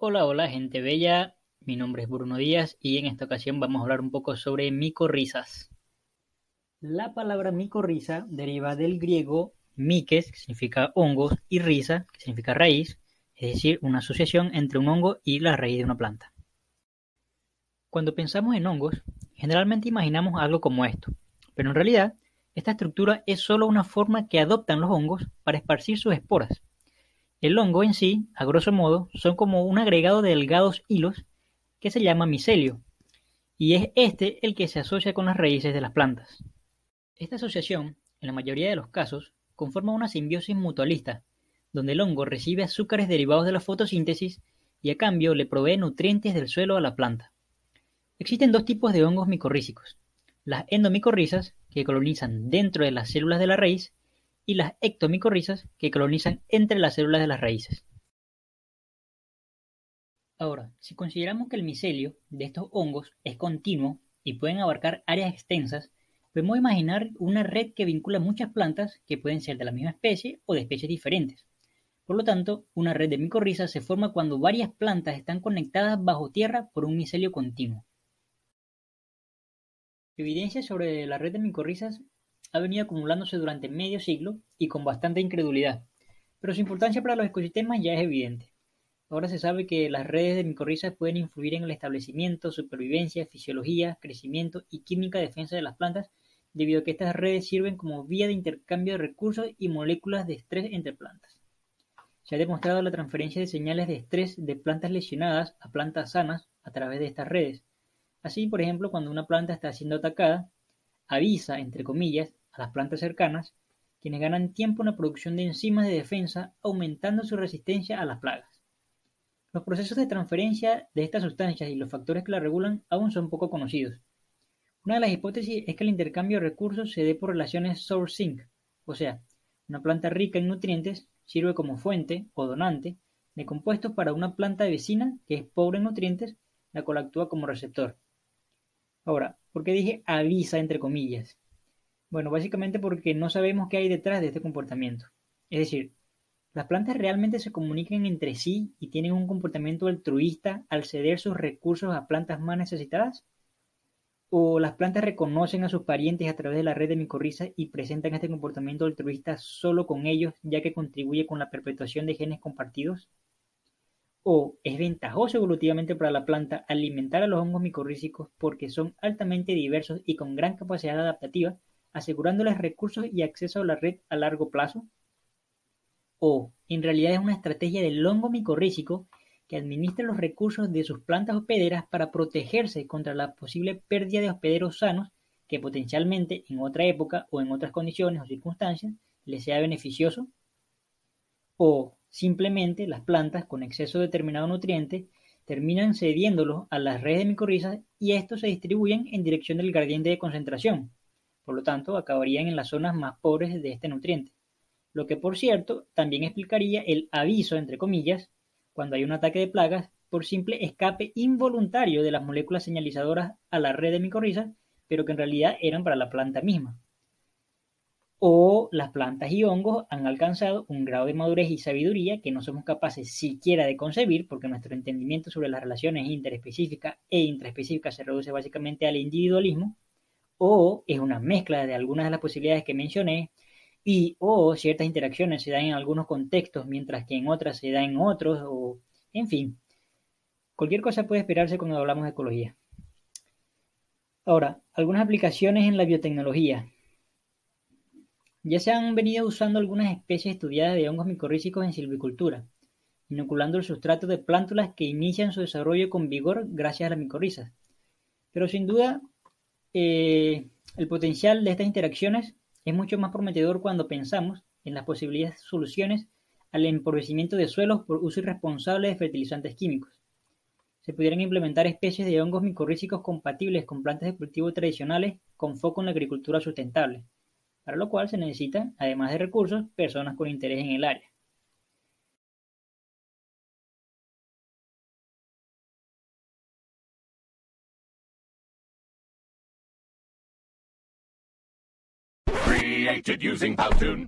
Hola, hola, gente bella. Mi nombre es Bruno Díaz y en esta ocasión vamos a hablar un poco sobre micorrizas. La palabra micorriza deriva del griego mikes, que significa hongos, y riza, que significa raíz, es decir, una asociación entre un hongo y la raíz de una planta. Cuando pensamos en hongos, generalmente imaginamos algo como esto, pero en realidad esta estructura es solo una forma que adoptan los hongos para esparcir sus esporas. El hongo en sí, a grosso modo, son como un agregado de delgados hilos que se llama micelio, y es este el que se asocia con las raíces de las plantas. Esta asociación, en la mayoría de los casos, conforma una simbiosis mutualista, donde el hongo recibe azúcares derivados de la fotosíntesis y a cambio le provee nutrientes del suelo a la planta. Existen dos tipos de hongos micorrízicos: las endomicorrizas, que colonizan dentro de las células de la raíz, y las ectomicorrizas, que colonizan entre las células de las raíces. Ahora, si consideramos que el micelio de estos hongos es continuo y pueden abarcar áreas extensas, podemos imaginar una red que vincula muchas plantas que pueden ser de la misma especie o de especies diferentes. Por lo tanto, una red de micorrizas se forma cuando varias plantas están conectadas bajo tierra por un micelio continuo. Evidencia sobre la red de micorrizas ha venido acumulándose durante medio siglo y con bastante incredulidad, pero su importancia para los ecosistemas ya es evidente. Ahora se sabe que las redes de micorrizas pueden influir en el establecimiento, supervivencia, fisiología, crecimiento y química de defensa de las plantas, debido a que estas redes sirven como vía de intercambio de recursos y moléculas de estrés entre plantas. Se ha demostrado la transferencia de señales de estrés de plantas lesionadas a plantas sanas a través de estas redes. Así, por ejemplo, cuando una planta está siendo atacada, avisa, entre comillas, a las plantas cercanas, quienes ganan tiempo en la producción de enzimas de defensa, aumentando su resistencia a las plagas. Los procesos de transferencia de estas sustancias y los factores que las regulan aún son poco conocidos. Una de las hipótesis es que el intercambio de recursos se dé por relaciones source-sink, o sea, una planta rica en nutrientes sirve como fuente o donante de compuestos para una planta vecina que es pobre en nutrientes, la cual actúa como receptor. Ahora, ¿por qué dije avisa entre comillas? Bueno, básicamente porque no sabemos qué hay detrás de este comportamiento. Es decir, ¿las plantas realmente se comunican entre sí y tienen un comportamiento altruista al ceder sus recursos a plantas más necesitadas? ¿O las plantas reconocen a sus parientes a través de la red de micorrizas y presentan este comportamiento altruista solo con ellos, ya que contribuye con la perpetuación de genes compartidos? ¿O es ventajoso evolutivamente para la planta alimentar a los hongos micorrízicos porque son altamente diversos y con gran capacidad adaptativa, asegurándoles recursos y acceso a la red a largo plazo? ¿O en realidad es una estrategia del hongo micorrízico que administra los recursos de sus plantas hospederas para protegerse contra la posible pérdida de hospederos sanos que potencialmente en otra época o en otras condiciones o circunstancias les sea beneficioso? ¿O simplemente las plantas con exceso de determinado nutriente terminan cediéndolos a las redes de micorrizas y estos se distribuyen en dirección del gradiente de concentración? Por lo tanto, acabarían en las zonas más pobres de este nutriente. Lo que, por cierto, también explicaría el aviso, entre comillas, cuando hay un ataque de plagas por simple escape involuntario de las moléculas señalizadoras a la red de micorrizas, pero que en realidad eran para la planta misma. O las plantas y hongos han alcanzado un grado de madurez y sabiduría que no somos capaces siquiera de concebir, porque nuestro entendimiento sobre las relaciones interespecíficas e intraespecíficas se reduce básicamente al individualismo, o es una mezcla de algunas de las posibilidades que mencioné, y o ciertas interacciones se dan en algunos contextos mientras que en otras se dan en otros, o en fin, cualquier cosa puede esperarse cuando hablamos de ecología. Ahora, algunas aplicaciones en la biotecnología. Ya se han venido usando algunas especies estudiadas de hongos micorrízicos en silvicultura, inoculando el sustrato de plántulas que inician su desarrollo con vigor gracias a las micorrizas. Pero sin duda, el potencial de estas interacciones es mucho más prometedor cuando pensamos en las posibles soluciones al empobrecimiento de suelos por uso irresponsable de fertilizantes químicos. Se pudieran implementar especies de hongos micorrízicos compatibles con plantas de cultivo tradicionales con foco en la agricultura sustentable, para lo cual se necesitan, además de recursos, personas con interés en el área. Created using Powtoon.